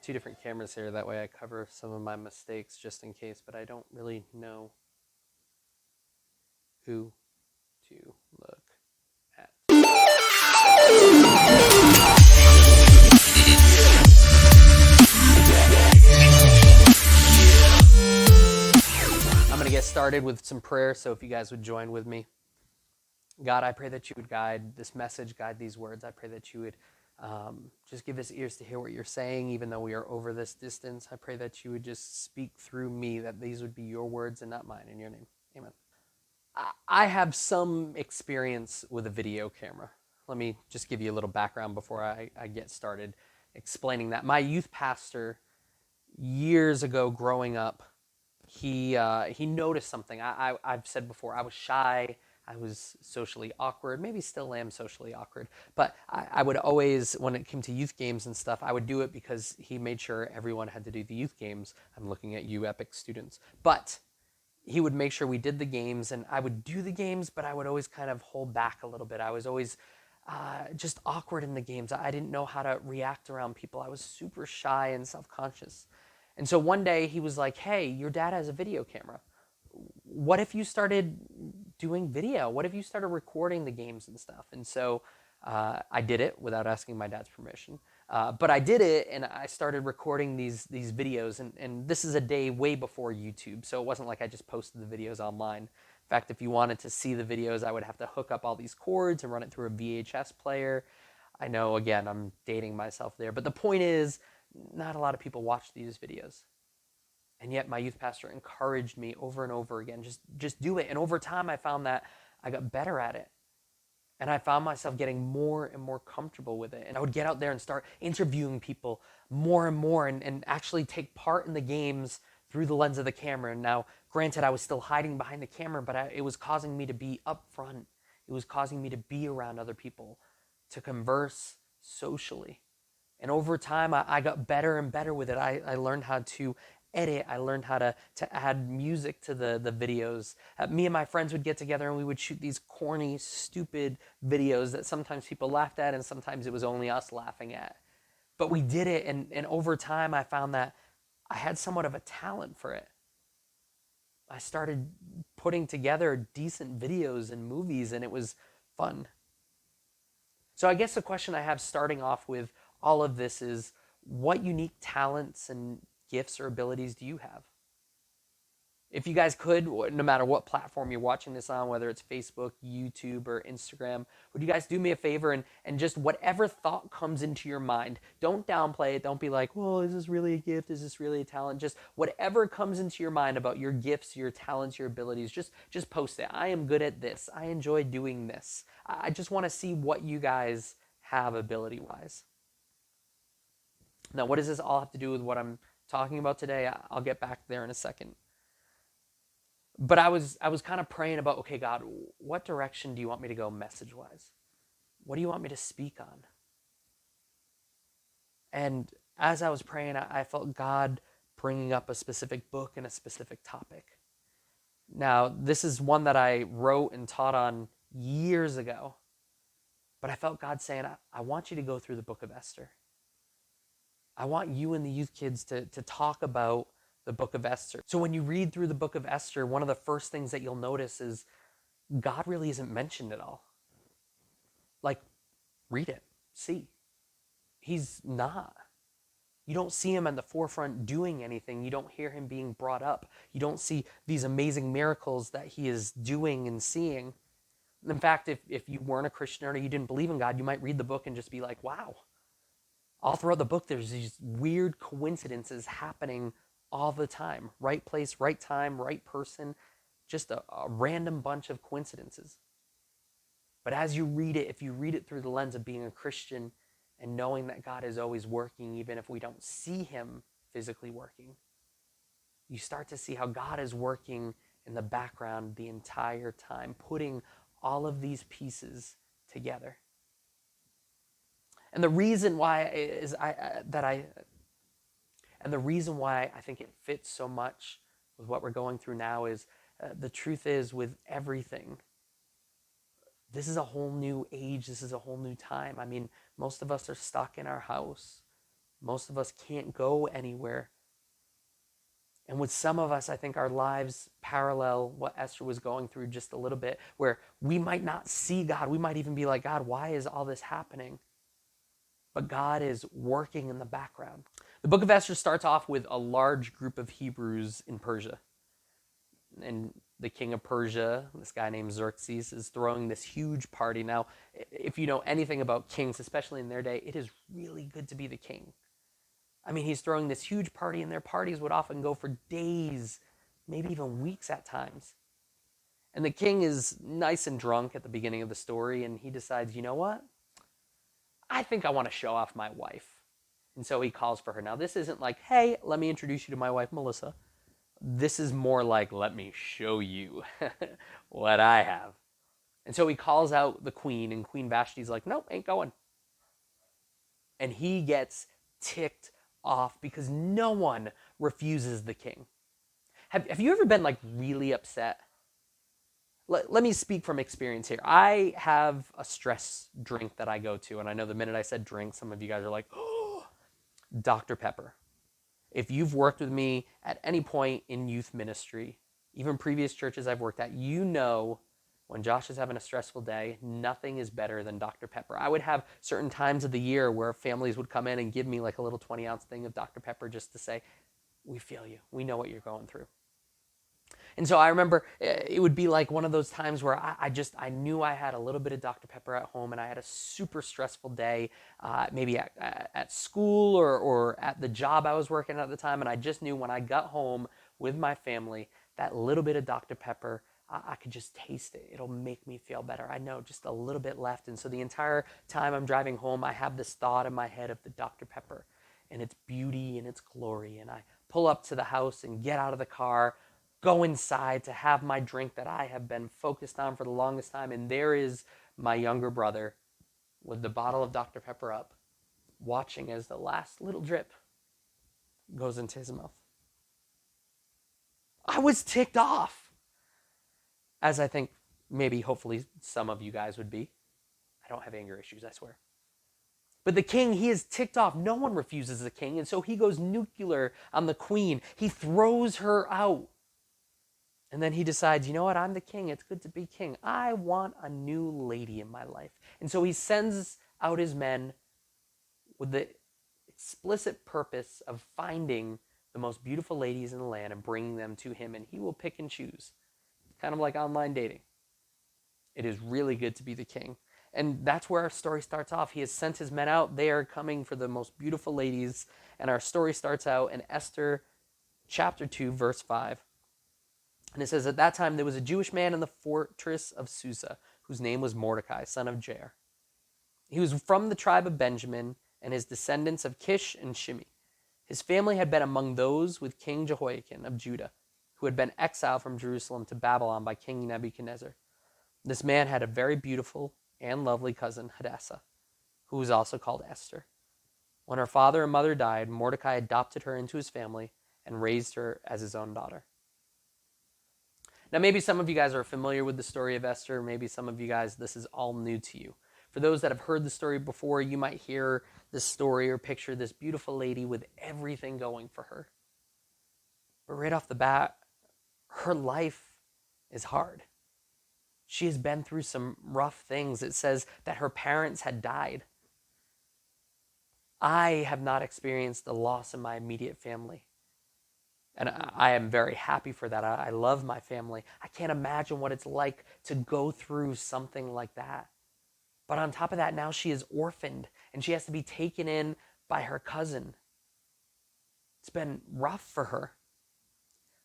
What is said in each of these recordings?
two different cameras here. That way I cover some of my mistakes just in case, but I don't really know who to look at. I'm going to get started with some prayer, so if you guys would join with me. God, I pray that you would guide this message, guide these words. I pray that you would just give us ears to hear what you're saying, even though we are over this distance. I pray that you would just speak through me, that these would be your words and not mine. In your name, amen. I have some experience with a video camera. Let me just give you a little background before I get started explaining that. My youth pastor, years ago growing up, he noticed something. I've said before, I was shy. I was socially awkward, maybe still am socially awkward, but I would always, when it came to youth games and stuff, I would do it because he made sure everyone had to do the youth games. I'm looking at you, Epicc students. But he would make sure we did the games, and I would do the games, but I would always kind of hold back a little bit. I was always just awkward in the games. I didn't know how to react around people. I was super shy and self-conscious. And so one day he was like, hey, your dad has a video camera. What if you started doing video? What if you started recording the games and stuff? And so I did it without asking my dad's permission. But I did it, and I started recording these videos. And this is a day way before YouTube, so it wasn't like I just posted the videos online. In fact, if you wanted to see the videos, I would have to hook up all these cords and run it through a VHS player. I know, again, I'm dating myself there. But the point is, not a lot of people watch these videos. And yet my youth pastor encouraged me over and over again, just do it. And over time, I found that I got better at it. And I found myself getting more and more comfortable with it. And I would get out there and start interviewing people more and more and actually take part in the games through the lens of the camera. And now, granted, I was still hiding behind the camera, but it was causing me to be up front. It was causing me to be around other people, to converse socially. And over time, I got better and better with it. I learned how to edit. I learned how to add music to the videos. Me and my friends would get together and we would shoot these corny, stupid videos that sometimes people laughed at and sometimes it was only us laughing at. But we did it, and over time I found that I had somewhat of a talent for it. I started putting together decent videos and movies, and it was fun. So I guess the question I have starting off with all of this is, what unique talents and gifts or abilities do you have? If you guys could, no matter what platform you're watching this on, whether it's Facebook, YouTube, or Instagram, would you guys do me a favor and just whatever thought comes into your mind, don't downplay it. Don't be like, well, is this really a gift? Is this really a talent? Just whatever comes into your mind about your gifts, your talents, your abilities, just post it. I am good at this. I enjoy doing this. I just want to see what you guys have ability-wise. Now, what does this all have to do with what I'm talking about today? I'll get back there in a second. But I was kind of praying about, okay, God, what direction do you want me to go message-wise? What do you want me to speak on? And as I was praying, I felt God bringing up a specific book and a specific topic. Now, this is one that I wrote and taught on years ago. But I felt God saying, I want you to go through the book of Esther. I want you and the youth kids to talk about the book of Esther. So when you read through the book of Esther, one of the first things that you'll notice is God really isn't mentioned at all. Like, read it, see. He's not. You don't see him at the forefront doing anything. You don't hear him being brought up. You don't see these amazing miracles that he is doing and seeing. In fact, if you weren't a Christian or you didn't believe in God, you might read the book and just be like, wow. All throughout the book, there's these weird coincidences happening all the time. Right place, right time, right person. Just a random bunch of coincidences. But as you read it, if you read it through the lens of being a Christian and knowing that God is always working, even if we don't see him physically working, you start to see how God is working in the background the entire time, putting all of these pieces together. And the reason why I think it fits so much with what we're going through now is the truth is, with everything, this is a whole new age. This is a whole new time. I mean, most of us are stuck in our house. Most of us can't go anywhere. And with some of us, I think our lives parallel what Esther was going through just a little bit, where we might not see God. We might even be like, God, why is all this happening? But God is working in the background. The book of Esther starts off with a large group of Hebrews in Persia. And the king of Persia, this guy named Xerxes, is throwing this huge party. Now, if you know anything about kings, especially in their day, it is really good to be the king. I mean, he's throwing this huge party, and their parties would often go for days, maybe even weeks at times. And the king is nice and drunk at the beginning of the story, and he decides, you know what? I think I want to show off my wife. And so he calls for her. Now, this isn't like, hey, let me introduce you to my wife, Melissa. This is more like, let me show you what I have. And so he calls out the queen, and Queen Vashti's like, nope, ain't going. And he gets ticked off because no one refuses the king. Have you ever been like really upset? Let me speak from experience here. I have a stress drink that I go to, and I know the minute I said drink, some of you guys are like, oh, Dr. Pepper. If you've worked with me at any point in youth ministry, even previous churches I've worked at, you know when Josh is having a stressful day, nothing is better than Dr. Pepper. I would have certain times of the year where families would come in and give me like a little 20-ounce thing of Dr. Pepper just to say, we feel you. We know what you're going through. And so I remember it would be like one of those times where I knew I had a little bit of Dr. Pepper at home and I had a super stressful day, maybe at school or at the job I was working at the time. And I just knew when I got home with my family, that little bit of Dr. Pepper, I could just taste it. It'll make me feel better. I know just a little bit left. And so the entire time I'm driving home, I have this thought in my head of the Dr. Pepper and its beauty and its glory. And I pull up to the house and get out of the car, go inside to have my drink that I have been focused on for the longest time. And there is my younger brother with the bottle of Dr. Pepper up, watching as the last little drip goes into his mouth. I was ticked off, as I think maybe hopefully some of you guys would be. I don't have anger issues, I swear. But the king, he is ticked off. No one refuses the king. And so he goes nuclear on the queen. He throws her out. And then he decides, you know what? I'm the king. It's good to be king. I want a new lady in my life. And so he sends out his men with the explicit purpose of finding the most beautiful ladies in the land and bringing them to him. And he will pick and choose. Kind of like online dating. It is really good to be the king. And that's where our story starts off. He has sent his men out. They are coming for the most beautiful ladies. And our story starts out in Esther chapter 2, verse 5. And it says, at that time there was a Jewish man in the fortress of Susa, whose name was Mordecai, son of Jair. He was from the tribe of Benjamin, and his descendants of Kish and Shimi. His family had been among those with King Jehoiakim of Judah, who had been exiled from Jerusalem to Babylon by King Nebuchadnezzar. This man had a very beautiful and lovely cousin, Hadassah, who was also called Esther. When her father and mother died, Mordecai adopted her into his family and raised her as his own daughter. Now, maybe some of you guys are familiar with the story of Esther. Maybe some of you guys, this is all new to you. For those that have heard the story before, you might hear this story or picture this beautiful lady with everything going for her. But right off the bat, her life is hard. She has been through some rough things. It says that her parents had died. I have not experienced the loss in my immediate family. And I am very happy for that. I love my family. I can't imagine what it's like to go through something like that. But on top of that, now she is orphaned and she has to be taken in by her cousin. It's been rough for her.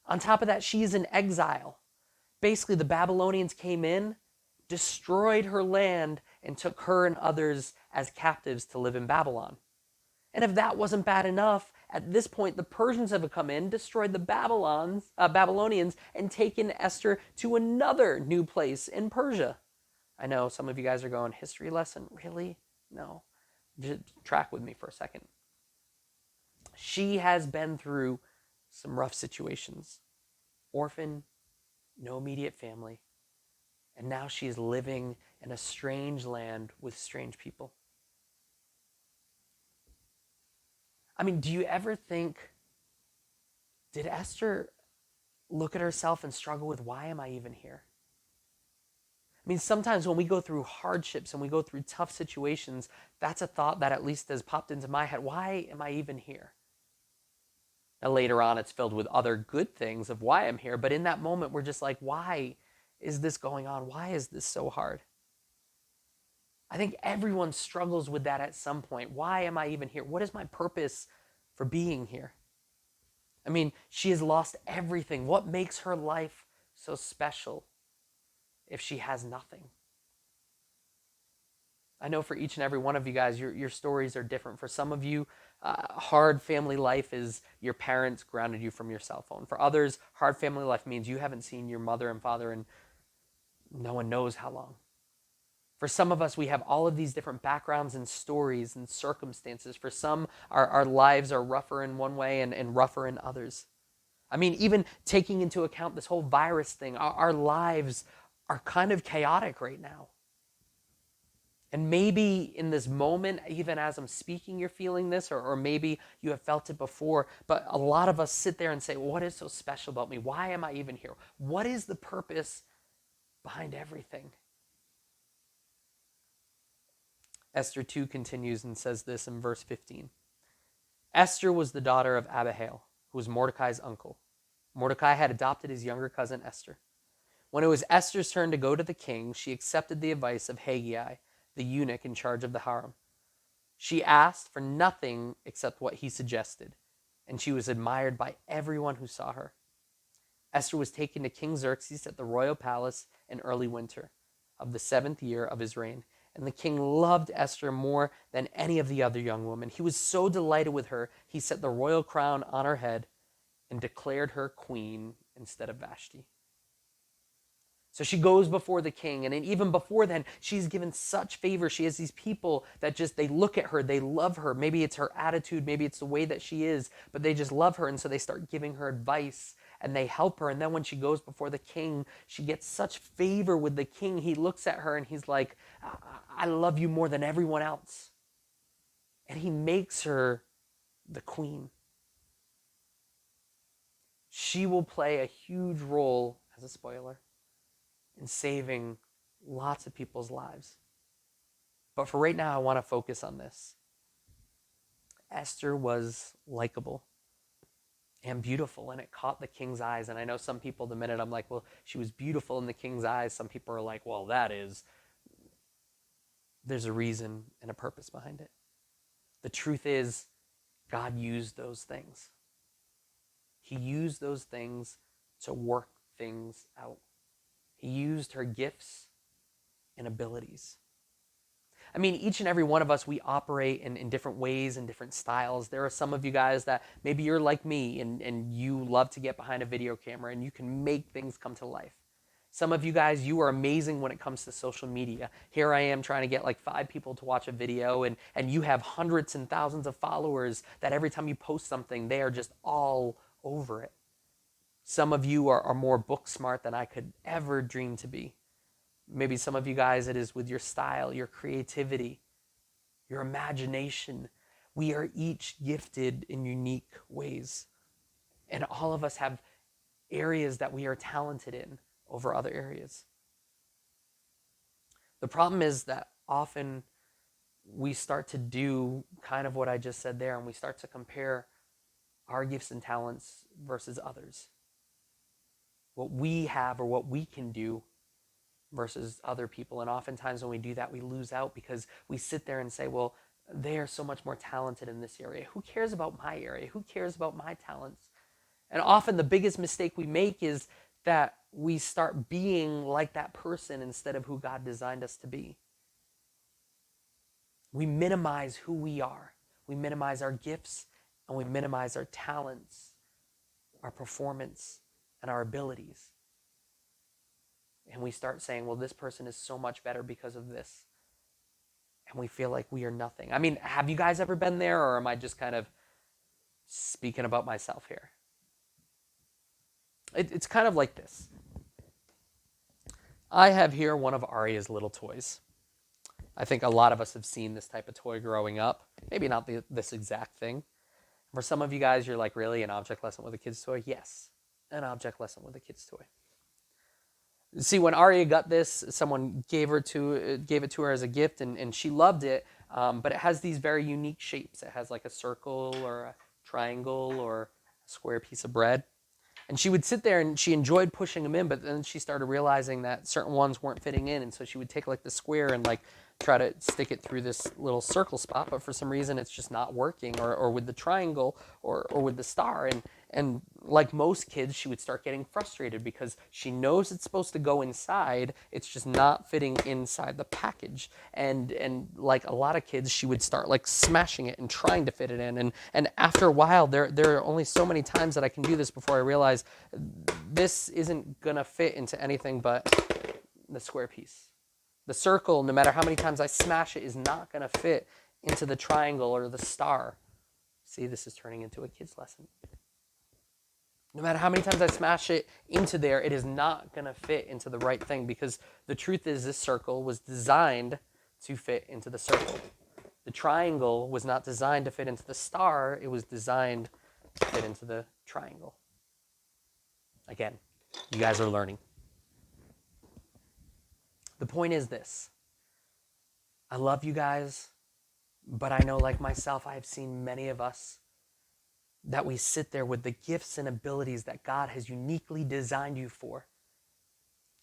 On top of that, she is in exile. Basically, the Babylonians came in, destroyed her land, and took her and others as captives to live in Babylon. And if that wasn't bad enough, at this point, the Persians have come in, destroyed the Babylonians, and taken Esther to another new place in Persia. I know some of you guys are going, history lesson? Really? No. Just track with me for a second. She has been through some rough situations. Orphan, no immediate family. And now she is living in a strange land with strange people. I mean, do you ever think, did Esther look at herself and struggle with, why am I even here? I mean, sometimes when we go through hardships and we go through tough situations, that's a thought that at least has popped into my head. Why am I even here? Now, later on, it's filled with other good things of why I'm here. But in that moment, we're just like, why is this going on? Why is this so hard? I think everyone struggles with that at some point. Why am I even here? What is my purpose for being here? I mean, she has lost everything. What makes her life so special if she has nothing? I know for each and every one of you guys, your stories are different. For some of you, hard family life is your parents grounded you from your cell phone. For others, hard family life means you haven't seen your mother and father in no one knows how long. For some of us, we have all of these different backgrounds and stories and circumstances. For some, our lives are rougher in one way and rougher in others. I mean, even taking into account this whole virus thing, our lives are kind of chaotic right now. And maybe in this moment, even as I'm speaking, you're feeling this, or maybe you have felt it before. But a lot of us sit there and say, what is so special about me? Why am I even here? What is the purpose behind everything? Esther 2 continues and says this in verse 15. Esther was the daughter of Abihail, who was Mordecai's uncle. Mordecai had adopted his younger cousin Esther. When it was Esther's turn to go to the king, she accepted the advice of Haggai, the eunuch in charge of the harem. She asked for nothing except what he suggested, and she was admired by everyone who saw her. Esther was taken to King Xerxes at the royal palace in early winter of the 7th year of his reign, and the king loved Esther more than any of the other young women. He was so delighted with her, he set the royal crown on her head and declared her queen instead of Vashti. So she goes before the king, and even before then, she's given such favor. She has these people that just, they look at her, they love her. Maybe it's her attitude, maybe it's the way that she is, but they just love her, and so they start giving her advice, and they help her. And then when she goes before the king, she gets such favor with the king. He looks at her, and he's like, I love you more than everyone else. And he makes her the queen. She will play a huge role, as a spoiler, in saving lots of people's lives. But for right now, I want to focus on this. Esther was likable and beautiful, and it caught the king's eyes. And I know some people, the minute I'm like, well, she was beautiful in the king's eyes, some people are like, well, there's a reason and a purpose behind it. The truth is, God used those things. He used those things to work things out. He used her gifts and abilities. I mean, each and every one of us, we operate in different ways and different styles. There are some of you guys that maybe you're like me and you love to get behind a video camera and you can make things come to life. Some of you guys, you are amazing when it comes to social media. Here I am trying to get like 5 people to watch a video, and you have hundreds and thousands of followers that every time you post something, they are just all over it. Some of you are more book smart than I could ever dream to be. Maybe some of you guys, it is with your style, your creativity, your imagination. We are each gifted in unique ways. And all of us have areas that we are talented in over other areas. The problem is that often we start to do kind of what I just said there, and we start to compare our gifts and talents versus others. What we have or what we can do versus other people. And oftentimes when we do that, we lose out because we sit there and say, well, they are so much more talented in this area. Who cares about my area? Who cares about my talents? And often the biggest mistake we make is that we start being like that person instead of who God designed us to be. We minimize who we are. We minimize our gifts, and we minimize our talents, our performance, and our abilities. And we start saying, well, this person is so much better because of this. And we feel like we are nothing. I mean, have you guys ever been there, or am I just kind of speaking about myself here? It's kind of like this. I have here one of Arya's little toys. I think a lot of us have seen this type of toy growing up. Maybe not this exact thing. For some of you guys, you're like, really? An object lesson with a kid's toy? Yes, an object lesson with a kid's toy. See, when Arya got this, someone gave it to her as a gift, and she loved it. But it has these very unique shapes. It has like a circle or a triangle or a square piece of bread. And she would sit there and she enjoyed pushing them in, but then she started realizing that certain ones weren't fitting in. And so she would take like the square and like try to stick it through this little circle spot, but for some reason it's just not working, or with the triangle or with the star. And like most kids, she would start getting frustrated because she knows it's supposed to go inside. It's just not fitting inside the package. And like a lot of kids, she would start like smashing it and trying to fit it in. And after a while, there are only so many times that I can do this before I realize this isn't gonna fit into anything but the square piece. The circle, no matter how many times I smash it, is not gonna fit into the triangle or the star. See, this is turning into a kid's lesson. No matter how many times I smash it into there, it is not going to fit into the right thing, because the truth is this circle was designed to fit into the circle. The triangle was not designed to fit into the star. It was designed to fit into the triangle. Again, you guys are learning. The point is this. I love you guys, but I know, like myself, I have seen many of us that we sit there with the gifts and abilities that God has uniquely designed you for.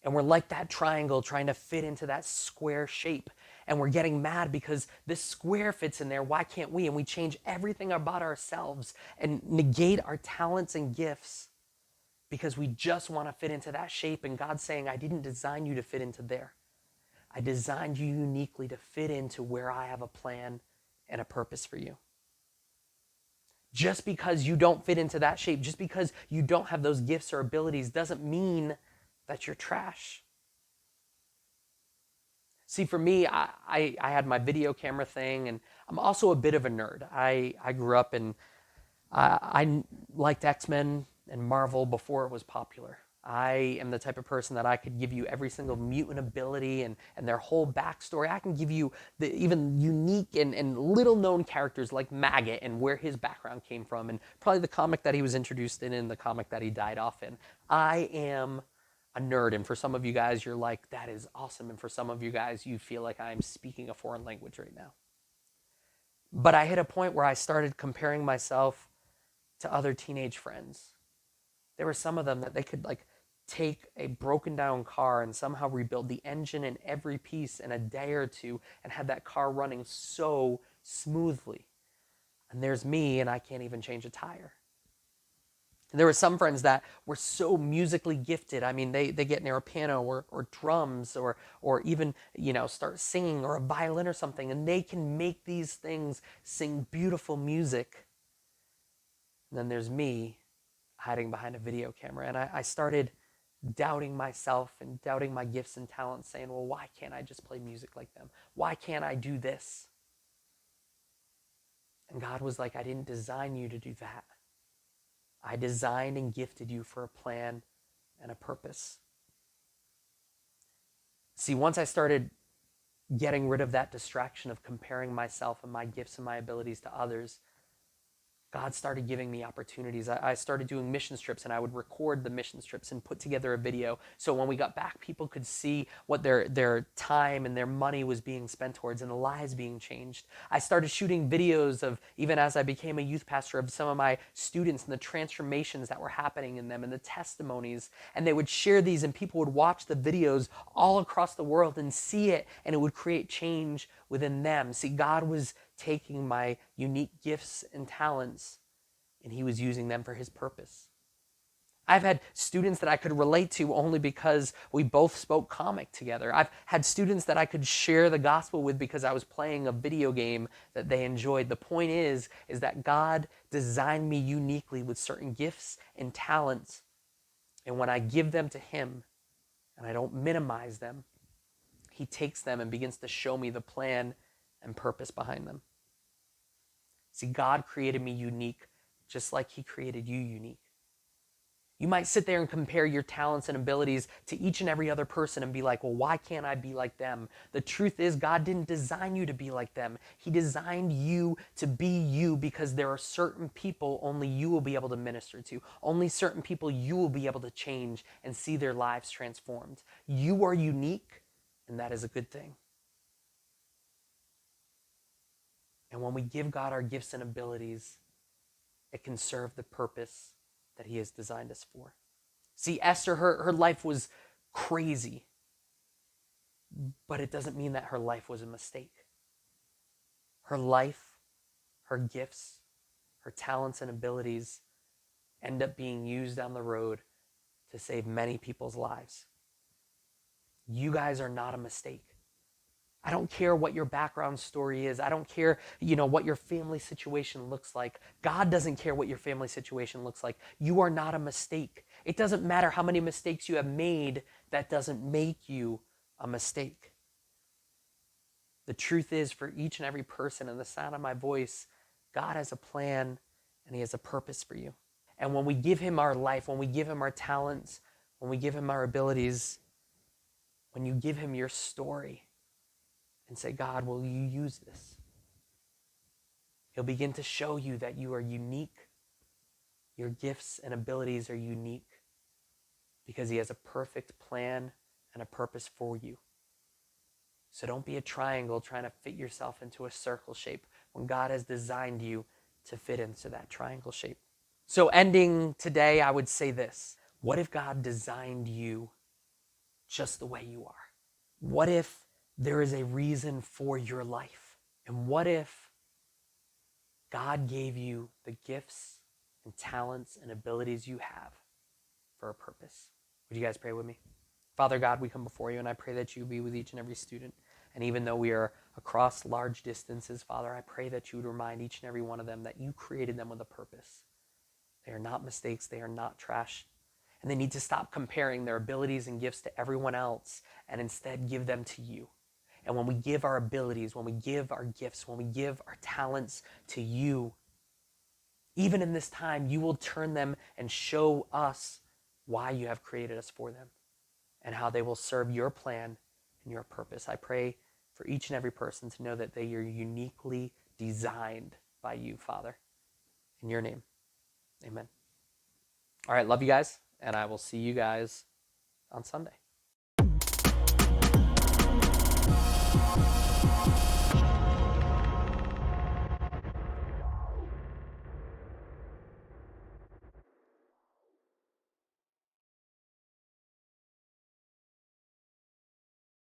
And we're like that triangle trying to fit into that square shape. And we're getting mad because this square fits in there. Why can't we? And we change everything about ourselves and negate our talents and gifts because we just want to fit into that shape. And God's saying, I didn't design you to fit into there. I designed you uniquely to fit into where I have a plan and a purpose for you. Just because you don't fit into that shape, just because you don't have those gifts or abilities, doesn't mean that you're trash. See, for me, I had my video camera thing, and I'm also a bit of a nerd. I grew up and I liked X-Men and Marvel before it was popular. I am the type of person that I could give you every single mutant ability and their whole backstory. I can give you the even unique and little known characters like Maggot and where his background came from, and probably the comic that he was introduced in and the comic that he died off in. I am a nerd, and for some of you guys, you're like, that is awesome. And for some of you guys, you feel like I'm speaking a foreign language right now. But I hit a point where I started comparing myself to other teenage friends. There were some of them that they could like take a broken down car and somehow rebuild the engine and every piece in a day or two and have that car running so smoothly. And there's me, and I can't even change a tire. And there were some friends that were so musically gifted. I mean, they get near a piano or drums or even, start singing or a violin or something, and they can make these things sing beautiful music. And then there's me hiding behind a video camera. And I started doubting myself and doubting my gifts and talents, saying, well, why can't I just play music like them? Why can't I do this? And God was like, I didn't design you to do that. I designed and gifted you for a plan and a purpose. See, once I started getting rid of that distraction of comparing myself and my gifts and my abilities to others, God started giving me opportunities. I started doing mission trips, and I would record the mission trips and put together a video. So when we got back, people could see what their time and their money was being spent towards and the lives being changed. I started shooting videos of, even as I became a youth pastor, of some of my students and the transformations that were happening in them and the testimonies. And they would share these, and people would watch the videos all across the world and see it, and it would create change within them. See, God was taking my unique gifts and talents, and he was using them for his purpose. I've had students that I could relate to only because we both spoke comic together. I've had students that I could share the gospel with because I was playing a video game that they enjoyed. The point is that God designed me uniquely with certain gifts and talents, and when I give them to him and I don't minimize them, he takes them and begins to show me the plan and purpose behind them. See, God created me unique just like he created you unique. You might sit there and compare your talents and abilities to each and every other person and be like, well, why can't I be like them? The truth is, God didn't design you to be like them. He designed you to be you because there are certain people only you will be able to minister to. Only certain people you will be able to change and see their lives transformed. You are unique, and that is a good thing. And when we give God our gifts and abilities, it can serve the purpose that He has designed us for. See, Esther, her life was crazy, but it doesn't mean that her life was a mistake. Her life, her gifts, her talents and abilities end up being used down the road to save many people's lives. You guys are not a mistake. I don't care what your background story is. I don't care, what your family situation looks like. God doesn't care what your family situation looks like. You are not a mistake. It doesn't matter how many mistakes you have made. That doesn't make you a mistake. The truth is, for each and every person in the sound of my voice, God has a plan and He has a purpose for you. And when we give Him our life, when we give Him our talents, when we give Him our abilities, when you give Him your story, and say, God, will you use this? He'll begin to show you that you are unique. Your gifts and abilities are unique because He has a perfect plan and a purpose for you. So don't be a triangle trying to fit yourself into a circle shape when God has designed you to fit into that triangle shape. So ending today, I would say this. What if God designed you just the way you are? What if there is a reason for your life? And what if God gave you the gifts and talents and abilities you have for a purpose? Would you guys pray with me? Father God, we come before you and I pray that you be with each and every student. And even though we are across large distances, Father, I pray that you would remind each and every one of them that you created them with a purpose. They are not mistakes. They are not trash. And they need to stop comparing their abilities and gifts to everyone else and instead give them to you. And when we give our abilities, when we give our gifts, when we give our talents to you, even in this time, you will turn them and show us why you have created us for them and how they will serve your plan and your purpose. I pray for each and every person to know that they are uniquely designed by you, Father. In your name, amen. All right, love you guys, and I will see you guys on Sunday.